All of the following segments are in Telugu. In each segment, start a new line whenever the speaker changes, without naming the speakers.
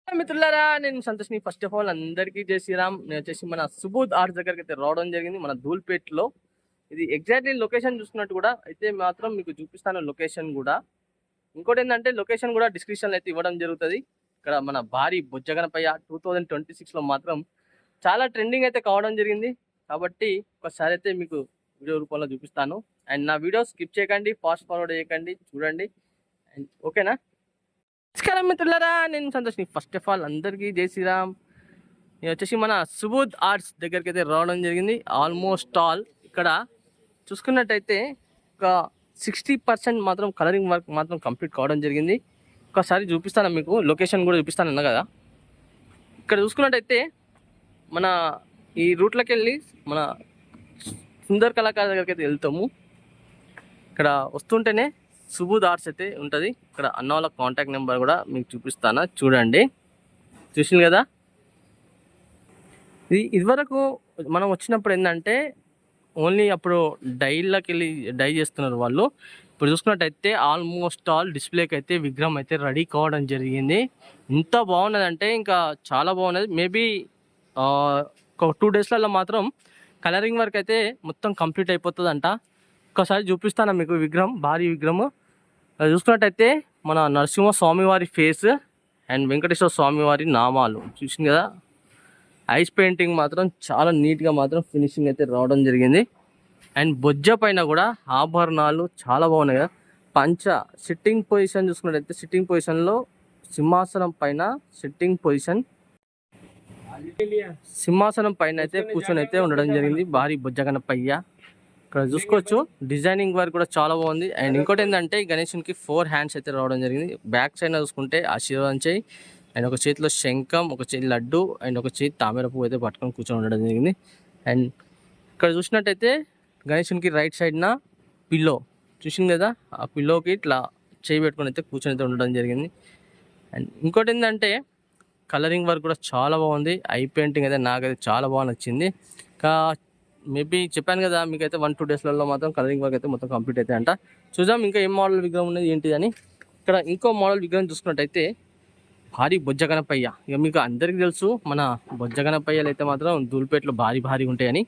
మిత్రులారా, నేను సంతోష్ని. ఫస్ట్ ఆఫ్ ఆల్ అందరికీ జై శ్రీరామ్. నేను వచ్చేసి మన సుబోధ్ ఆర్ట్స్ దగ్గరికి అయితే రావడం జరిగింది, మన ధూల్పేట్లో. ఇది ఎగ్జాక్ట్లీ లొకేషన్ చూసుకున్నట్టు కూడా అయితే మాత్రం మీకు చూపిస్తాను లొకేషన్ కూడా. ఇంకోటి ఏంటంటే లొకేషన్ కూడా డిస్క్రిప్షన్లో అయితే ఇవ్వడం జరుగుతుంది. ఇక్కడ మన భారీ బొజ్జగనపయ్య 2026లో మాత్రం చాలా ట్రెండింగ్ అయితే కావడం జరిగింది. కాబట్టి ఒకసారి అయితే మీకు వీడియో రూపంలో చూపిస్తాను. అండ్ నా వీడియో స్కిప్ చేయకండి, ఫాస్ట్ ఫార్వర్డ్ చేయకండి, చూడండి. అండ్ ఓకేనా? నమస్కారం మిత్రులారా, నేను సంతోష్ని. ఫస్ట్ ఆఫ్ ఆల్ అందరికీ జై శ్రీరామ్. నేను వచ్చేసి మన సుబోధ్ ఆర్ట్స్ దగ్గరికి అయితే రావడం జరిగింది. ఆల్మోస్ట్ ఆల్ ఇక్కడ చూసుకున్నట్టయితే ఒక 60% మాత్రం కలరింగ్ వర్క్ మాత్రం కంప్లీట్ కావడం జరిగింది. ఒకసారి చూపిస్తాను మీకు, లొకేషన్ కూడా చూపిస్తాను అన్న కదా. ఇక్కడ చూసుకున్నట్టయితే మన ఈ రూట్లోకి వెళ్ళి మన సుందర్ కళాకారు దగ్గరికి అయితే వెళ్తాము. ఇక్కడ వస్తుంటేనే సుబోధ్ ఆర్ట్స్ అయితే ఉంటుంది. ఇక్కడ అన్న వాళ్ళ కాంటాక్ట్ నెంబర్ కూడా మీకు చూపిస్తాను, చూడండి. చూసింది కదా, ఇదివరకు మనం వచ్చినప్పుడు ఏంటంటే ఓన్లీ అప్పుడు డైలోకి వెళ్ళి డై చేస్తున్నారు వాళ్ళు. ఇప్పుడు చూసుకున్నట్టయితే ఆల్మోస్ట్ ఆల్ డిస్ప్లేకి అయితే విగ్రహం అయితే రెడీ కావడం జరిగింది. ఇంత బాగున్నదంటే ఇంకా చాలా బాగున్నది. మేబీ ఒక 2 డేస్లలో మాత్రం కలరింగ్ వర్క్ అయితే మొత్తం కంప్లీట్ అయిపోతుందంట. ఒకసారి చూపిస్తాను మీకు విగ్రహం, భారీ విగ్రహం. చూసుకున్నట్టయితే మన నరసింహ స్వామివారి ఫేస్ అండ్ వెంకటేశ్వర స్వామివారి నామాలు చూసింది కదా. ఐస్ పెయింటింగ్ మాత్రం చాలా నీట్గా మాత్రం ఫినిషింగ్ అయితే రావడం జరిగింది. అండ్ బొజ్జ పైన కూడా ఆభరణాలు చాలా బాగున్నాయి కదా. పంచ సిట్టింగ్ పొజిషన్ చూసుకున్నట్టయితే సిట్టింగ్ పొజిషన్లో సింహాసనం పైన సింహాసనం పైన అయితే కూర్చొని అయితే ఉండడం జరిగింది భారీ బొజ్జ గణపయ్య. ఇక్కడ చూసుకోవచ్చు డిజైనింగ్ వర్క్ కూడా చాలా బాగుంది. అండ్ ఇంకోటి ఏంటంటే గణేశునికి 4 హ్యాండ్స్ అయితే రావడం జరిగింది. బ్యాక్ సైడ్ చూసుకుంటే ఆశీర్వాదం చేయి, అండ్ ఒక చేతిలో శంఖం, ఒక చేతి లడ్డు, అండ్ ఒక చేతి తామర పువ్వు అయితే పట్టుకొని కూర్చొని ఉండడం జరిగింది. అండ్ ఇక్కడ చూసినట్టయితే గణేశునికి రైట్ సైడ్న పిల్లో చూసింది కదా, ఆ పిల్లోకి ఇట్లా చేయి పెట్టుకొని అయితే కూర్చొని అయితే ఉండడం జరిగింది. అండ్ ఇంకోటి ఏంటంటే కలరింగ్ వర్క్ కూడా చాలా బాగుంది. ఐ పెయింటింగ్ అయితే నాకైతే చాలా బాగా నచ్చింది. ఇంకా మేబీ చెప్పాను కదా మీకైతే 1-2 డేస్లలో మాత్రం కలరింగ్ వర్క్ అయితే మొత్తం కంప్లీట్ అయితే అంట. చూద్దాం ఇంకా ఏం మోడల్ విగ్రహం ఉన్నది ఏంటి అని. ఇక్కడ ఇంకో మోడల్ విగ్రహం చూసుకున్నట్టయితే భారీ బొజ్జ గణపయ్య. ఇక మీకు అందరికీ తెలుసు మన బొజ్జ గణపయ్యలు అయితే మాత్రం ధూల్పేటలో భారీ ఉంటాయని.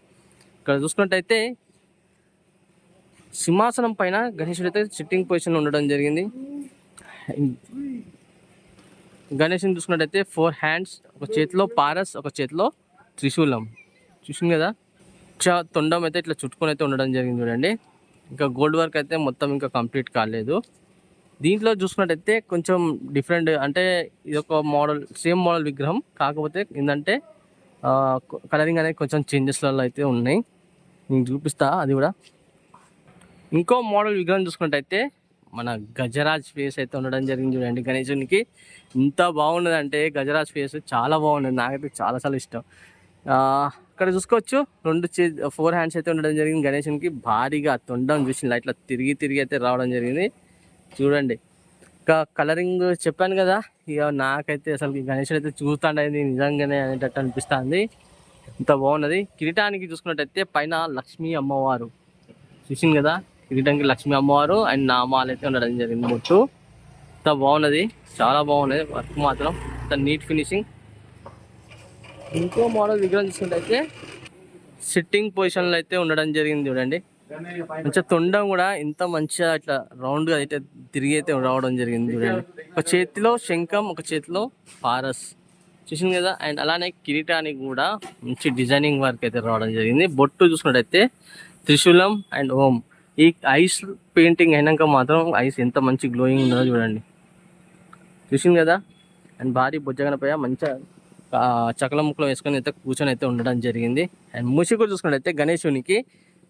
ఇక్కడ చూసుకున్నట్టయితే సింహాసనం పైన గణేశుడు అయితే సిట్టింగ్ పొజిషన్లో ఉండడం జరిగింది. గణేశుని చూసుకున్నట్టయితే 4 హ్యాండ్స్, ఒక చేతిలో పారస్, ఒక చేతిలో త్రిశూలం చూసింది కదా. తొండం అయితే ఇట్లా చుట్టుకొని అయితే ఉండడం జరిగింది చూడండి. ఇంకా గోల్డ్ వర్క్ అయితే మొత్తం ఇంకా కంప్లీట్ కాలేదు. దీంట్లో చూసుకున్నట్టయితే కొంచెం డిఫరెంట్, అంటే ఇది ఒక మోడల్, సేమ్ మోడల్ విగ్రహం, కాకపోతే ఏంటంటే కలరింగ్ అనేది కొంచెం చేంజెస్లలో అయితే ఉన్నాయి. నేను చూపిస్తా అది కూడా. ఇంకో మోడల్ విగ్రహం చూసుకున్నట్టయితే మన గజరాజ్ ఫేస్ అయితే ఉండడం జరిగింది చూడండి. గణేశునికి ఇంత బాగున్నదంటే గజరాజ్ ఫేస్ చాలా బాగున్నది, నాకైతే చాలా ఇష్టం. ఇక్కడ చూసుకోవచ్చు 4 హ్యాండ్స్ అయితే ఉండడం జరిగింది. గణేశునికి భారీగా తొండం చూసి ఇట్లా తిరిగి అయితే రావడం జరిగింది చూడండి. ఇంకా కలరింగ్ చెప్పాను కదా, ఇక నాకైతే అసలు గణేశుడు అయితే చూస్తాండి నిజంగానే అనేటట్టు అనిపిస్తుంది, ఇంత బాగున్నది. కిరీటానికి చూసుకున్నట్టయితే పైన లక్ష్మీ అమ్మవారు చూసింది కదా, కిరీటానికి లక్ష్మీ అమ్మవారు అండ్ నామాలు అయితే ఉండడం జరిగింది. మొట్టు ఇంత బాగున్నది, చాలా బాగున్నది వర్క్ మాత్రం, ఇంత నీట్ ఫినిషింగ్. ఇంకో మోడల్ విగ్రహం చూసుకుంటే సిట్టింగ్ పొజిషన్లో అయితే ఉండడం జరిగింది చూడండి. మంచిగా తొండం కూడా ఇంత మంచిగా ఇట్లా రౌండ్గా అయితే తిరిగి అయితే రావడం జరిగింది చూడండి. ఒక చేతిలో శంఖం, ఒక చేతిలో పారస్ చూసింది కదా. అండ్ అలానే కిరీటానికి కూడా మంచి డిజైనింగ్ వర్క్ అయితే రావడం జరిగింది. బొట్టు చూసుకున్నట్టయితే త్రిశూలం అండ్ ఓం. ఈ ఐస్ పెయింటింగ్ అయినాక మాత్రం ఐస్ ఎంత మంచి గ్లోయింగ్ ఉన్నదో చూడండి, చూసింది కదా. అండ్ భారీ బొజ్జ గణపయ్య మంచిగా చకల ముక్కలు వేసుకొని అయితే కూర్చొని అయితే ఉండడం జరిగింది. అండ్ మూసి కూడా చూసుకున్నట్టయితే గణేశునికి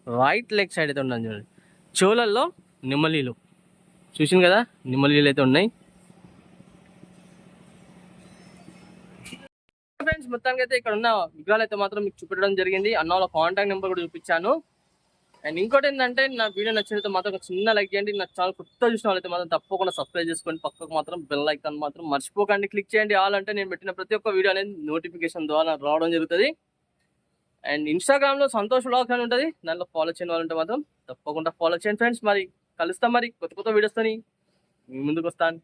రైట్ లెగ్ సైడ్ అయితే ఉండడం చూడండి. చెవులలో నిమ్మలీలు చూసింది కదా, నిమ్మలీలు అయితే ఉన్నాయి. ఫ్రెండ్స్ మొత్తానికి అయితే ఇక్కడ ఉన్న విగ్రహాలు అయితే మాత్రం మీకు చూపించడం జరిగింది. అన్న వాళ్ళ కాంటాక్ట్ నెంబర్ కూడా చూపించాను. అండ్ ఇంకోటి ఏంటంటే నా వీడియో నచ్చినట్టు మాత్రం ఒక చిన్న లైక్ చేయండి. నాకు చాలా కొత్త చూసిన వాళ్ళైతే మాత్రం తప్పకుండా సబ్స్క్రైబ్ చేసుకోండి. పక్కకు మాత్రం బెల్ ఐకాన్ మాత్రం మర్చిపోకండి క్లిక్ చేయండి. ఆల్ అంటే నేను పెట్టిన ప్రతి ఒక్క వీడియో అనేది నోటిఫికేషన్ ద్వారా రావడం జరుగుతుంది. అండ్ ఇన్స్టాగ్రామ్లో సంతోష్ వ్లాగ్స్ అని ఉంటుంది, దాంట్లో ఫాలో చేయని వాళ్ళు ఉంటే మాత్రం తప్పకుండా ఫాలో చేయండి ఫ్రెండ్స్. మరి కలుస్తాం, మరి కొత్త వీడియోస్తో ముందుకు వస్తాను.